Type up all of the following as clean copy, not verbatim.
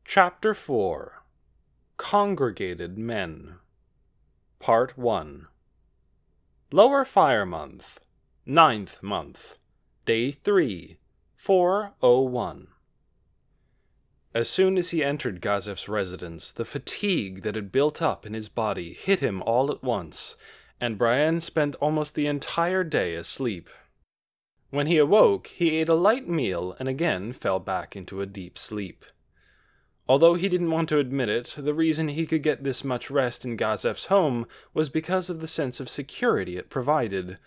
Chapter 4 Congregated Men Part 1 Lower Fire Month, 9th month, Day 3, 4:01. As soon as he entered Gazef's residence, the fatigue that had built up in his body hit him all at once, and Brian spent almost the entire day asleep. When he awoke, he ate a light meal and again fell back into a deep sleep. Although he didn't want to admit it, the reason he could get this much rest in Gazef's home was because of the sense of security it provided.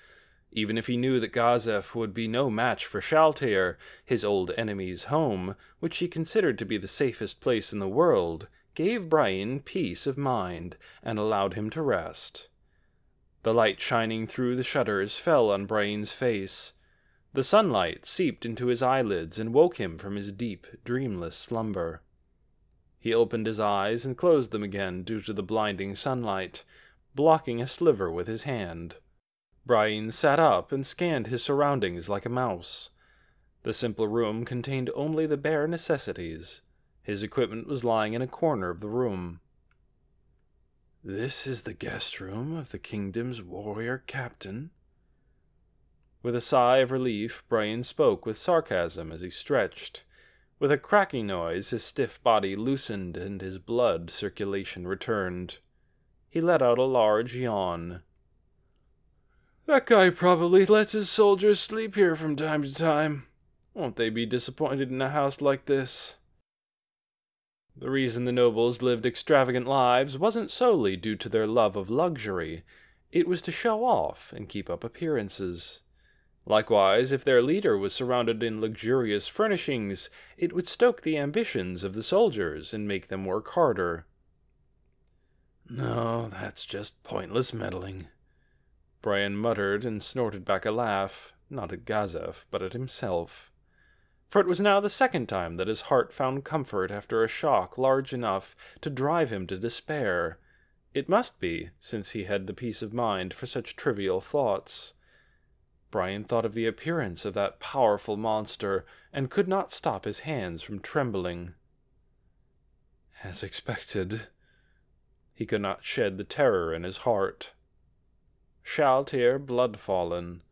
Even if he knew that Gazef would be no match for Shaltir, his old enemy's home, which he considered to be the safest place in the world, gave Brian peace of mind and allowed him to rest. The light shining through the shutters fell on Brian's face. The sunlight seeped into his eyelids and woke him from his deep, dreamless slumber. He opened his eyes and closed them again due to the blinding sunlight, blocking a sliver with his hand. Brian sat up and scanned his surroundings like a mouse. The simple room contained only the bare necessities. His equipment was lying in a corner of the room. "This is the guest room of the kingdom's warrior captain." With a sigh of relief, Brian spoke with sarcasm as he stretched. With a cracking noise, his stiff body loosened and his blood circulation returned. He let out a large yawn. "That guy probably lets his soldiers sleep here from time to time. Won't they be disappointed in a house like this?" The reason the nobles lived extravagant lives wasn't solely due to their love of luxury. It was to show off and keep up appearances. Likewise, if their leader was surrounded in luxurious furnishings, it would stoke the ambitions of the soldiers and make them work harder. "No, that's just pointless meddling," Brian muttered and snorted back a laugh, not at Gazef, but at himself. For it was now the second time that his heart found comfort after a shock large enough to drive him to despair. It must be, since he had the peace of mind for such trivial thoughts. Brian thought of the appearance of that powerful monster, and could not stop his hands from trembling. As expected, he could not shed the terror in his heart. Shaltir blood-fallen.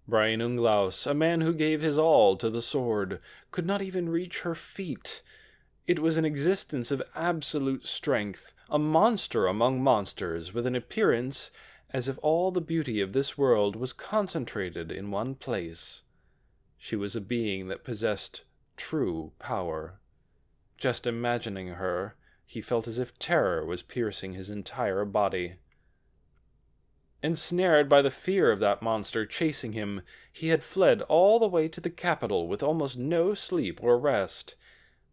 Brian Unglaus, a man who gave his all to the sword, could not even reach her feet. It was an existence of absolute strength, a monster among monsters, with an appearance as if all the beauty of this world was concentrated in one place. She was a being that possessed true power. Just imagining her, he felt as if terror was piercing his entire body. Ensnared by the fear of that monster chasing him, he had fled all the way to the capital with almost no sleep or rest.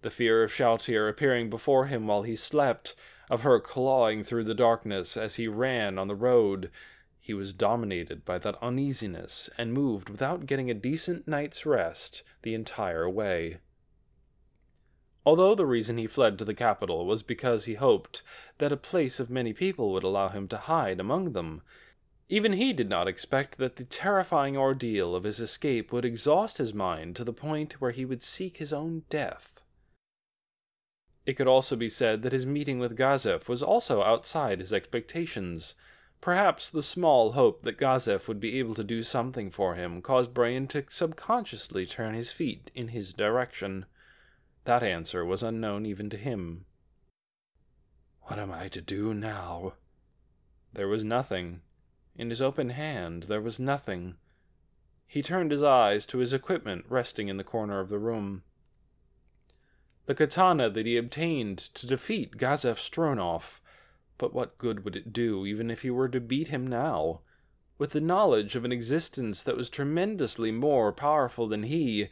The fear of Shaltir appearing before him while he slept, of her clawing through the darkness as he ran on the road. He was dominated by that uneasiness and moved without getting a decent night's rest the entire way. Although the reason he fled to the capital was because he hoped that a place of many people would allow him to hide among them, even he did not expect that the terrifying ordeal of his escape would exhaust his mind to the point where he would seek his own death. It could also be said that his meeting with Gazef was also outside his expectations. Perhaps the small hope that Gazef would be able to do something for him caused Brian to subconsciously turn his feet in his direction. That answer was unknown even to him. "What am I to do now?" There was nothing. In his open hand there was nothing. He turned his eyes to his equipment resting in the corner of the room. The katana that he obtained to defeat Gazef Stronov. But what good would it do, even if he were to beat him now? With the knowledge of an existence that was tremendously more powerful than he,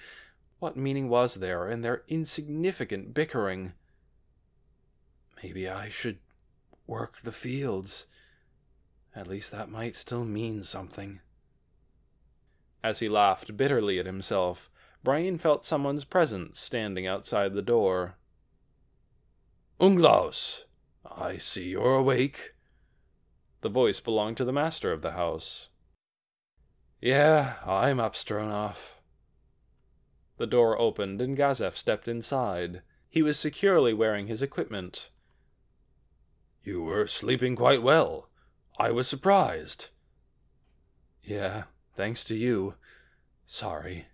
what meaning was there in their insignificant bickering? "Maybe I should work the fields. At least that might still mean something." As he laughed bitterly at himself, Brian felt someone's presence standing outside the door. "Unglaus, I see you're awake." The voice belonged to the master of the house. "Yeah, I'm up, Stronov." The door opened and Gazef stepped inside. He was securely wearing his equipment. You were sleeping quite well. I was surprised. Yeah, thanks to you. Sorry.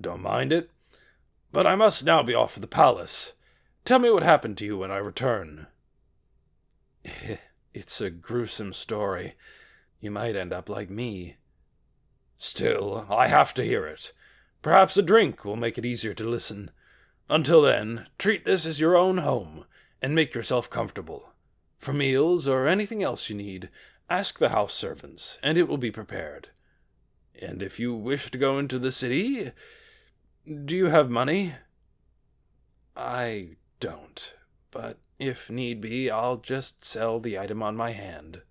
Don't mind it. But I must now be off for the palace. Tell me what happened to you when I return. It's a gruesome story. You might end up like me. Still, I have to hear it. Perhaps a drink will make it easier to listen. Until then, treat this as your own home, and make yourself comfortable. For meals or anything else you need, ask the house servants, and it will be prepared. And if you wish to go into the city, do you have money? I don't, but if need be, I'll just sell the item on my hand.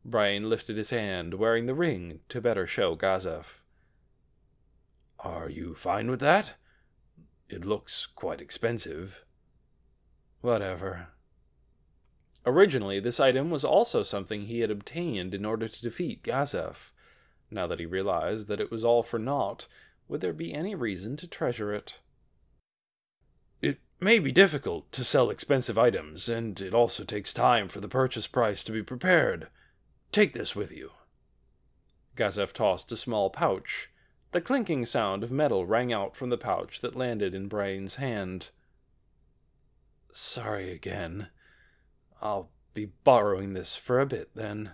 Brian lifted his hand, wearing the ring to better show Gazef. Are you fine with that? It looks quite expensive. Whatever. Originally, this item was also something he had obtained in order to defeat Gazef. Now that he realized that it was all for naught, would there be any reason to treasure it? It may be difficult to sell expensive items, and it also takes time for the purchase price to be prepared. Take this with you. Gazef tossed a small pouch. The clinking sound of metal rang out from the pouch that landed in Brian's hand. Sorry again. I'll be borrowing this for a bit, then.